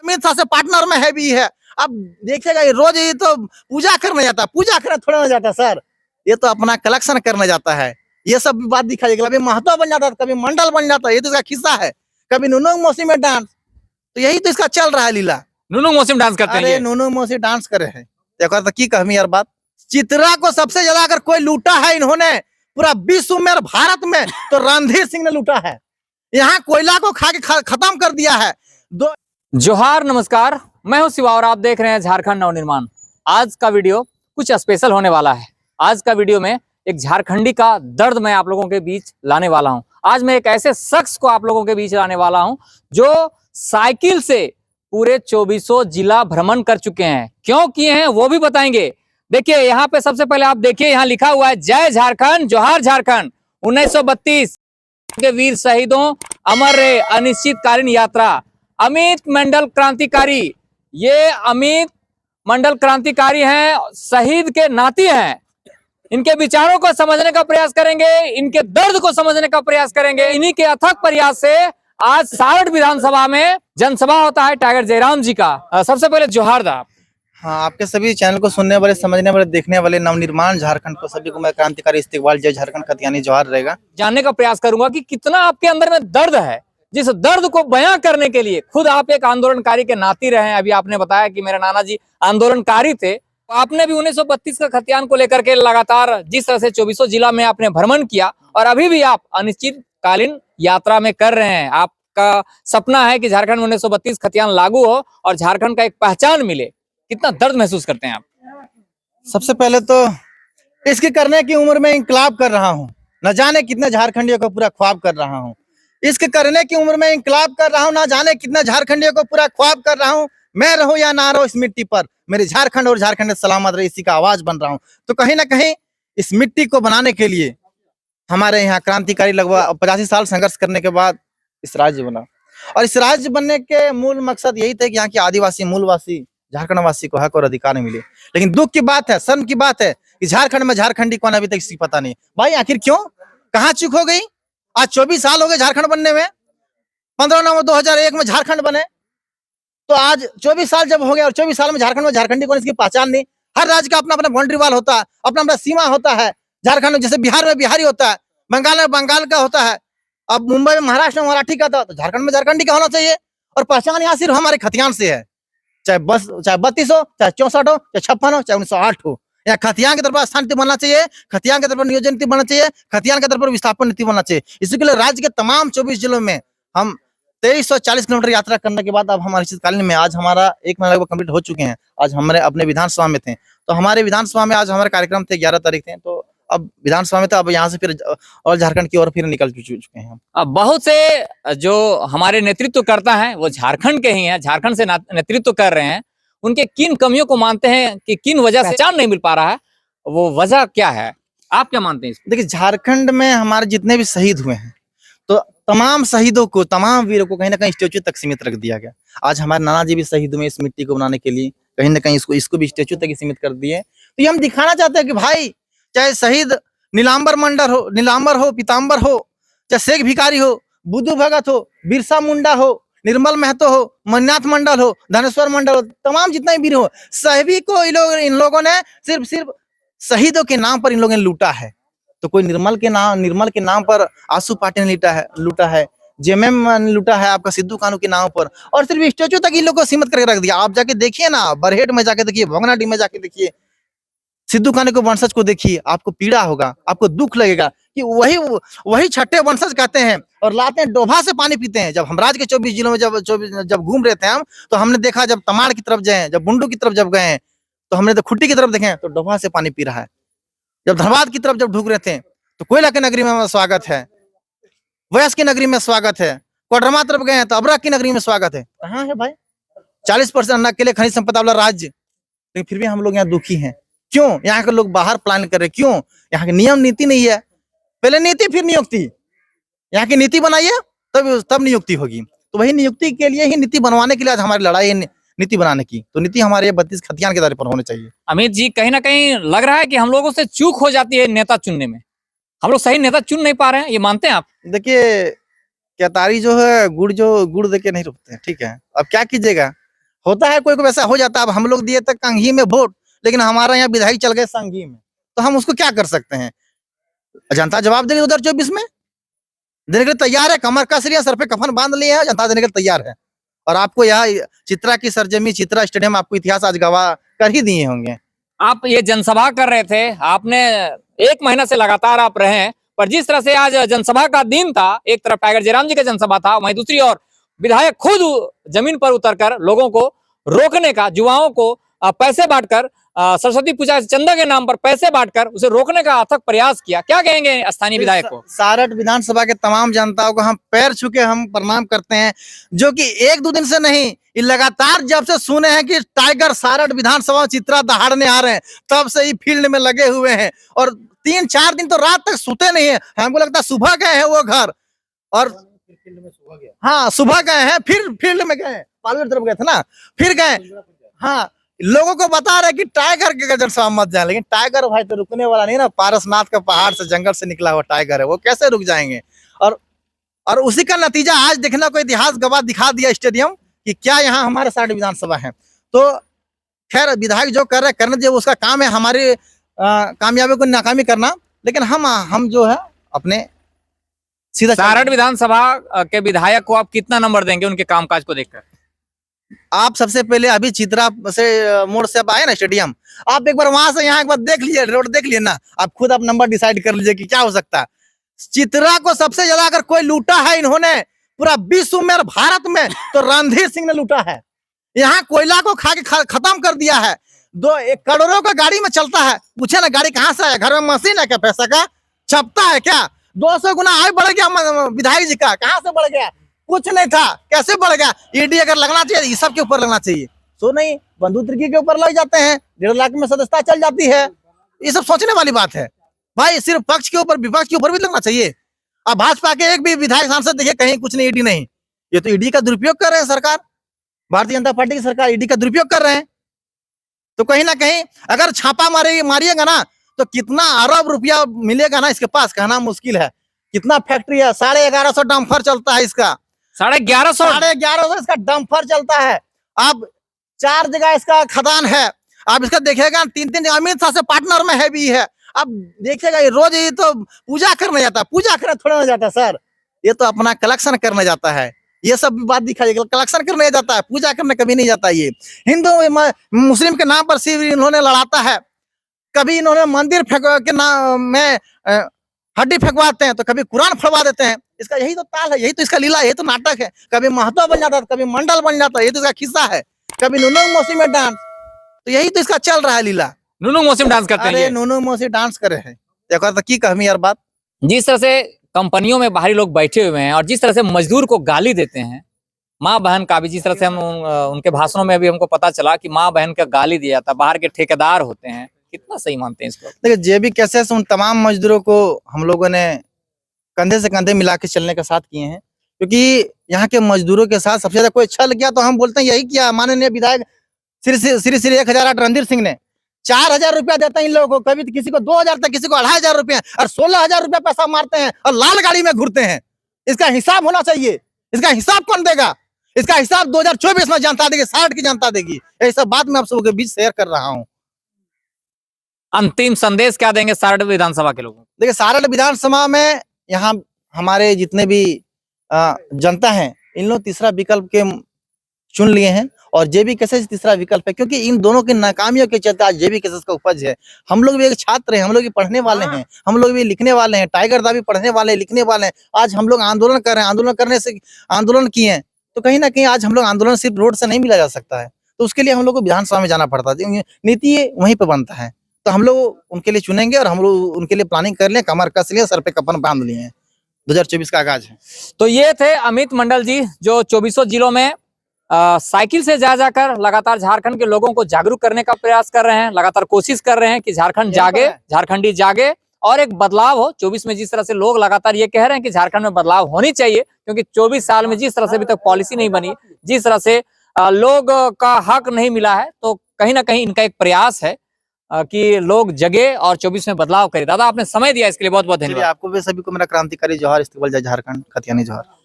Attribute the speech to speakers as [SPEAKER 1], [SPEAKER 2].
[SPEAKER 1] अमित शाह से पार्टनर में है भी है। अब देखिएगा ये रोज ये तो पूजा करने जाता है, पूजा करने थोड़ा ना जाता सर, ये तो अपना कलेक्शन करने जाता है। ये सब भी बात दिखाइएगा, कभी महतो बन जाता है, कभी मंडल बन जाता है, ये तो इसका खिस्सा है। कभी नूनू मौसी में डांस, तो यही तो इसका चल रहा है लीला।
[SPEAKER 2] नूनू मौसी डांस करते हैं
[SPEAKER 1] अरे
[SPEAKER 2] ये।
[SPEAKER 1] नूनू मौसी डांस करे है, देखो तो की कहमी यार बात। चित्रा को सबसे ज्यादा अगर कोई लूटा है इन्होंने पूरा विश्व में और भारत में, तो रणधीर सिंह ने लूटा है। यहाँ कोयला को खा के खत्म कर दिया है।
[SPEAKER 2] जोहार, नमस्कार, मैं हूं शिवा और आप देख रहे हैं झारखंड नवनिर्माण। आज का वीडियो कुछ स्पेशल होने वाला है। आज का वीडियो में एक झारखंडी का दर्द मैं आप लोगों के बीच लाने वाला हूं। आज मैं एक ऐसे शख्स को आप लोगों के बीच लाने वाला हूं जो साइकिल से पूरे 24 जिला भ्रमण कर चुके हैं। क्यों किए हैं वो भी बताएंगे। देखिए यहाँ पे सबसे पहले आप देखिए, यहाँ लिखा हुआ है जय झारखंड जोहार झारखंड। 1932 के वीर शहीदों अमर रहे अनिश्चितकालीन यात्रा। अमित मंडल क्रांतिकारी, ये अमित मंडल क्रांतिकारी हैं, शहीद के नाती हैं। इनके विचारों को समझने का प्रयास करेंगे, इनके दर्द को समझने का प्रयास करेंगे। इन्हीं के अथक प्रयास से आज सारठ विधानसभा में जनसभा होता है टाइगर जयराम जी का। सबसे पहले जोहार दा।
[SPEAKER 1] हाँ, आपके सभी चैनल को सुनने वाले, समझने वाले, देखने वाले नवनिर्माण झारखंड को सभी को मैं क्रांतिकारी इस्तिकबाल जय झारखंड खतियानी जोहार रहेगा।
[SPEAKER 2] जानने का प्रयास करूंगा कि कितना आपके अंदर में दर्द है, जिस दर्द को बयां करने के लिए खुद आप एक आंदोलनकारी के नाती रहे हैं। अभी आपने बताया कि मेरे नाना जी आंदोलनकारी थे। आपने भी 1932 का खतियान को लेकर के लगातार जिस तरह से 24 जिला में आपने भ्रमण किया, और अभी भी आप अनिश्चितकालीन यात्रा में कर रहे हैं। आपका सपना है कि झारखंड में 1932 खतियान लागू हो और झारखंड का एक पहचान मिले। कितना दर्द महसूस करते हैं आप?
[SPEAKER 1] सबसे पहले तो इसकी करने की उम्र में इंकलाब कर रहा हूँ, न जाने कितने झारखंडियों को पूरा ख्वाब कर रहा हूँ। इसके करने की उम्र में इंकलाब कर रहा हूँ, ना जाने कितने झारखंडियों को पूरा ख्वाब कर रहा हूँ। मैं रहूं या ना रहूं इस मिट्टी पर, मेरे झारखंड और झारखंड सलामत रहे, इसी का आवाज बन रहा हूँ। तो कहीं ना कहीं इस मिट्टी को बनाने के लिए हमारे यहाँ क्रांतिकारी लगभग 85 साल संघर्ष करने के बाद इस राज्य बना। और इस राज्य बनने के मूल मकसद यही था कि यहाँ के आदिवासी मूलवासी झारखंड वासी को हक और अधिकार नहीं मिले। लेकिन दुख की बात है, शर्म की बात है कि झारखंड में झारखंडी कौन अभी तक किसी को पता नहीं। भाई आखिर क्यों, कहाँ चूक हो गई? आज 24 साल हो गए झारखंड बनने में। 15 नवंबर 2001 में झारखंड बने, तो आज 24 साल जब हो गया और 24 साल में झारखंड में झारखंडी कौन, इसकी पहचान नहीं। हर राज्य का अपना अपना बाउंड्री वाल होता है, अपना अपना सीमा होता है। झारखंड में जैसे बिहार में बिहारी होता है, बंगाल में बंगाल का होता है, अब मुंबई में महाराष्ट्र में मराठी का था, तो झारखंड में झारखंडी का होना चाहिए। और पहचान यहाँ सिर्फ हमारे खतियान से है, चाहे 32 हो, चाहे 64 हो, चाहे 56 हो, चाहे 1908 हो। या खतियान के तरफ स्थान नीति बनना चाहिए, खतियान के तरफ नियोजन नीति बनना चाहिए, खतियान के तरफ विस्थापन नीति बनना चाहिए। इसी के लिए राज्य के तमाम 24 जिलों में हम 2340 किलोमीटर यात्रा करने के बाद अब हमारे शीतकालीन में आज हमारा 1 महीना लगभग कंप्लीट हो चुके हैं। आज हमारे अपने विधानसभा में थे, तो हमारे विधानसभा में आज हमारे कार्यक्रम थे 11 तारीख थे, तो अब विधानसभा में था, अब यहाँ से फिर और झारखंड की ओर फिर निकल चुके हैं।
[SPEAKER 2] अब बहुत से जो हमारे नेतृत्व करता है वो झारखंड के ही हैं, झारखंड से नेतृत्व कर रहे हैं। उनके किन कमियों को मानते हैं कि किन वजह से पहचान नहीं मिल पा रहा है, वो वजह क्या है, आप क्या मानते हैं?
[SPEAKER 1] देखिए, झारखंड में हमारे जितने भी शहीद हुए हैं, तो तमाम शहीदों को, तमाम वीरों को कहीं ना कहीं स्टेच्यू तक सीमित रख दिया गया। आज हमारे नाना जी भी शहीद हुए इस मिट्टी को बनाने के लिए, कहीं ना कहीं इसको भी स्टेच्यू तक सीमित कर दिए। तो ये हम दिखाना चाहते हैं कि भाई, चाहे शहीद नीलांबर हो, पीताम्बर हो, चाहे शेख भिखारी हो, बुद्धू भगत हो, बिरसा मुंडा हो, निर्मल महतो हो, मन्नाथ मंडल हो, धनेश्वर मंडल हो, तमाम जितने वीर हो, सभी को इन लोगों ने सिर्फ शहीदों के नाम पर इन लोगों ने लूटा है। तो कोई निर्मल के नाम पर आंसू पार्टी ने लूटा है, जेएमएम ने लूटा है आपका सिद्धू कानू के नाम पर, और सिर्फ स्टेच्यू तक इन लोगों को सीमित करके रख दिया। आप जाके देखिए ना, बरहेट में जाके देखिए, भोगनाडी में जाके देखिए, सिद्धू कानू के वंशज को देखिए, आपको पीड़ा होगा, आपको दुख लगेगा कि वही छठे वंशज कहते हैं और लाते हैं डोभा से पानी पीते हैं। जब हम राज्य के 24 जिलों में जब घूम रहे थे हम, तो हमने देखा, जब तमाड़ की तरफ गए, जब बुंडू की तरफ जब गए, तो हमने तो खुट्टी की तरफ देखे तो डोभा से पानी पी रहा है। जब धनबाद की तरफ जब ढूक रहे थे, तो कोयला की नगरी में स्वागत है, वयस की नगरी में स्वागत है, कोडरमा तरफ गए तो अबरा की नगरी में स्वागत है। कहाँ है भाई 40% अकेले खनिज संपदा वाला राज्य, लेकिन फिर भी हम लोग यहाँ दुखी हैं। क्यों? यहाँ के लोग बाहर प्लान कर रहे, क्यों? यहाँ की नियम नीति नहीं है, पहले नीति फिर नियुक्ति। यहाँ की नीति बनाइए तब नियुक्ति होगी। तो वही नियुक्ति के लिए ही, नीति बनवाने के लिए आज हमारी लड़ाई है नीति बनाने की। तो नीति हमारे 32 खतियान के दायरे पर होने चाहिए।
[SPEAKER 2] अमित जी, कहीं ना कहीं लग रहा है कि हम लोगों से चूक हो जाती है नेता चुनने में, हम लोग सही नेता चुन नहीं पा रहे हैं, ये मानते हैं आप?
[SPEAKER 1] देखिए, केतारी जो है गुड़ देके नहीं रुकते हैं, ठीक है। अब क्या कीजिएगा, होता है, कोई को वैसा हो जाता है। अब हम लोग दिए तक कंघी में वोट, लेकिन हमारा यहाँ विधायक चल गए संघी में, तो हम उसको क्या कर सकते हैं? जनता जवाब देगी 2024 में, देने के लिए तैयार है। कमर कस लिया, सर पे कफन बांध लिया है, जनता देने के लिए तैयार है। और आपको यहाँ चित्रा की सरजमी, चित्रा स्टेडियम, आपको इतिहास आज गवाह कर ही दिए होंगे।
[SPEAKER 2] आप ये जनसभा कर रहे थे, आपने 1 महीना से लगातार आप रहे हैं, पर जिस तरह से आज जनसभा का दिन था, एक तरफ टाइगर जयराम जी का जनसभा था, वहीं दूसरी ओर विधायक खुद जमीन पर उतरकर लोगों को रोकने का, युवाओं को पैसे बांटकर, सरस्वती पूजा चंदा के नाम पर पैसे बांटकर उसे रोकने का अथक प्रयास किया। क्या कहेंगे स्थानीय विधायक को?
[SPEAKER 1] सारठ विधानसभा के तमाम जनताओं को हम पैर छू के हम प्रणाम करते हैं, जो कि 1-2 दिन से नहीं, ये लगातार जब से सुने हैं कि टाइगर सारठ विधानसभा चित्रा दहाड़ने आ रहे हैं, तब से ही फील्ड में लगे हुए हैं। और 3-4 दिन तो रात तक सोते नहीं है। हमको लगता है सुबह गए हैं वो घर, और हाँ सुबह गए हैं, फिर फील्ड में गए, पालूर तरफ गए थे ना, फिर गए। हाँ, लोगों को बता रहे कि टाइगर के जनसभा मत जाए, लेकिन टाइगर भाई तो रुकने वाला नहीं ना। पारसनाथ का पहाड़ से, जंगल से निकला हुआ टाइगर है, वो कैसे रुक जाएंगे? और उसी का नतीजा आज देखने को इतिहास गवाह दिखा दिया स्टेडियम कि क्या यहाँ हमारे 60 विधानसभा है। तो खैर विधायक जो कर रहे करने दीजिए, उसका काम है हमारी कामयाबी को नाकामी करना। लेकिन हम जो है अपने सीधा
[SPEAKER 2] सारठ विधानसभा के विधायक को आप कितना नंबर देंगे उनके कामकाज को देखकर?
[SPEAKER 1] आप सबसे पहले अभी चित्रा से मोड़ से आप आए ना स्टेडियम, आप एक बार वहां से यहाँ एक बार देख लीजिए, रोड देख लिए ना, आप खुद आप नंबर डिसाइड कर लीजिए कि क्या हो सकता है। चित्रा को सबसे ज्यादा अगर कोई लूटा है इन्होंने पूरा विश्व में और भारत में, तो रणधीर सिंह ने लूटा है। यहाँ कोयला को खा के खत्म कर दिया है। 1 करोड़ों का गाड़ी में चलता है, पूछे ना गाड़ी कहाँ से आया? घर में मशीन है क्या? पैसा का छपता है क्या? 200 गुना आय बढ़ गया विधायक जी का, कहाँ से बढ़ गया? कुछ नहीं था, कैसे बढ़ गया? ईडी अगर लगना चाहिए, इस सब के ऊपर लगना चाहिए, तो नहीं, बंधु तिर्की के ऊपर लग जाते हैं, 1.5 लाख में सदस्यता चल जाती है। ये सब सोचने वाली बात है भाई। सिर्फ पक्ष के ऊपर, विपक्ष के ऊपर भी लगना चाहिए। अब भाजपा के एक भी विधायक सांसद देखिए कहीं कुछ नहीं, ईडी नहीं। ये तो ईडी का दुरुपयोग कर रहे हैं सरकार, भारतीय जनता पार्टी की सरकार ईडी का दुरुपयोग कर रहे हैं। तो कहीं ना कहीं अगर छापा मारिएगा ना, तो कितना अरब रुपया मिलेगा ना इसके पास, कहना मुश्किल है। कितना फैक्ट्री है, 1150 डंपर चलता है इसका, 1150 इसका डंपर चलता है। अब 4 जगह इसका खदान है। आप इसका देखिएगा 3-3 जगह अमित शाह से पार्टनर में है भी है। अब देखिएगा ये रोज ही तो पूजा करने जाता है, पूजा करने थोड़ा ना जाता है सर, ये तो अपना कलेक्शन करने जाता है। ये सब बात दिखाइएगा, कलेक्शन करने जाता है, पूजा करने कभी नहीं जाता। ये हिंदू मुस्लिम के नाम पर सिर्फ इन्होंने लड़ाता है। कभी इन्होंने मंदिर के नाम में हड्डी फेंकवाते हैं, तो कभी कुरान फड़वा देते हैं। इसका यही तो ताल है, यही तो इसका लीला है, यही तो नाटक है। कभी महतो बन जाता है, कभी मंडल बन जाता है, ये तो इसका किस्सा है। कभी नूनू मौसी में डांस, तो यही तो इसका चल रहा है लीला।
[SPEAKER 2] नूनू मौसी डांस करते हैं।
[SPEAKER 1] अरे नूनू मौसी डांस करे है, देखो तो की कहमी यार बात।
[SPEAKER 2] जिस तरह से कंपनियों में बाहरी लोग बैठे हुए हैं और जिस तरह से मजदूर को गाली देते हैं, माँ बहन का भी, जिस तरह से हम उनके भाषणों में भी हमको पता चला कि माँ बहन का गाली दिया जाता, बाहर के ठेकेदार होते हैं, कितना सही मानते हैं इसको?
[SPEAKER 1] देखिए जेबी कैसे उन तमाम मजदूरों को हम लोगों ने कंधे से कंधे मिला के चलने का साथ किए हैं, क्योंकि यहाँ के मजदूरों के साथ सबसे ज्यादा कोई छल किया तो हम बोलते हैं यही किया माननीय विधायक श्री 1008 रणधीर सिंह ने। 4000 रुपया देते हैं इन लोगों को, कभी किसी को 2000 तक, किसी को 2500 रुपया, और 16000 रुपया पैसा मारते हैं और लाल गाड़ी में घूरते हैं। इसका हिसाब होना चाहिए। इसका हिसाब कौन देगा? इसका हिसाब 2024 में जनता देगी, 60 की जनता देगी। यही सब बात मैं आप सबके बीच शेयर कर रहा हूँ।
[SPEAKER 2] अंतिम संदेश क्या देंगे सारठ विधानसभा के लोगों को?
[SPEAKER 1] देखिए सारठ विधानसभा में यहाँ हमारे जितने भी जनता है, इन लोग तीसरा विकल्प के चुन लिए हैं, और जेबी कैसेज तीसरा विकल्प है, क्योंकि इन दोनों की नाकामियों के चलते आज जेबी कैसेज का उपज है। हम लोग भी एक छात्र हैं, हम लोग भी पढ़ने वाले हैं, हम लोग भी लिखने वाले हैं, टाइगर दा भी पढ़ने वाले हैं, लिखने वाले हैं। आज हम लोग आंदोलन कर रहे हैं, आंदोलन करने से आंदोलन किए हैं, तो कहीं ना कहीं आज हम लोग आंदोलन सिर्फ रोड से नहीं मिला जा सकता है, तो उसके लिए हम लोग को विधानसभा में जाना पड़ता है। नीति वहीं पर बनता है, तो हम लोग उनके लिए चुनेंगे और हम लोग उनके लिए प्लानिंग कर लें, कमर कस लिए, सर पे कफन बांध लिए हैं। 2024 का आगाज है।
[SPEAKER 2] तो ये थे अमित मंडल जी, जो 24 जिलों में साइकिल से जा जाकर लगातार झारखंड के लोगों को जागरूक करने का प्रयास कर रहे हैं, लगातार कोशिश कर रहे हैं कि झारखंड जागे, झारखंडी जागे और एक बदलाव हो। 24 में जिस तरह से लोग लगातार ये कह रहे हैं कि झारखंड में बदलाव होनी चाहिए, क्योंकि 24 साल में जिस तरह से अभी तक पॉलिसी नहीं बनी, जिस तरह से लोग का हक नहीं मिला है, तो कहीं ना कहीं इनका एक प्रयास है कि लोग जगे और 24 में बदलाव करें। दादा आपने समय दिया इसके लिए बहुत बहुत धन्यवाद।
[SPEAKER 1] आपको भी सभी को मेरा क्रांतिकारी जोहार, इस्तेमाल जय झारखंड, खतियानी जोहार।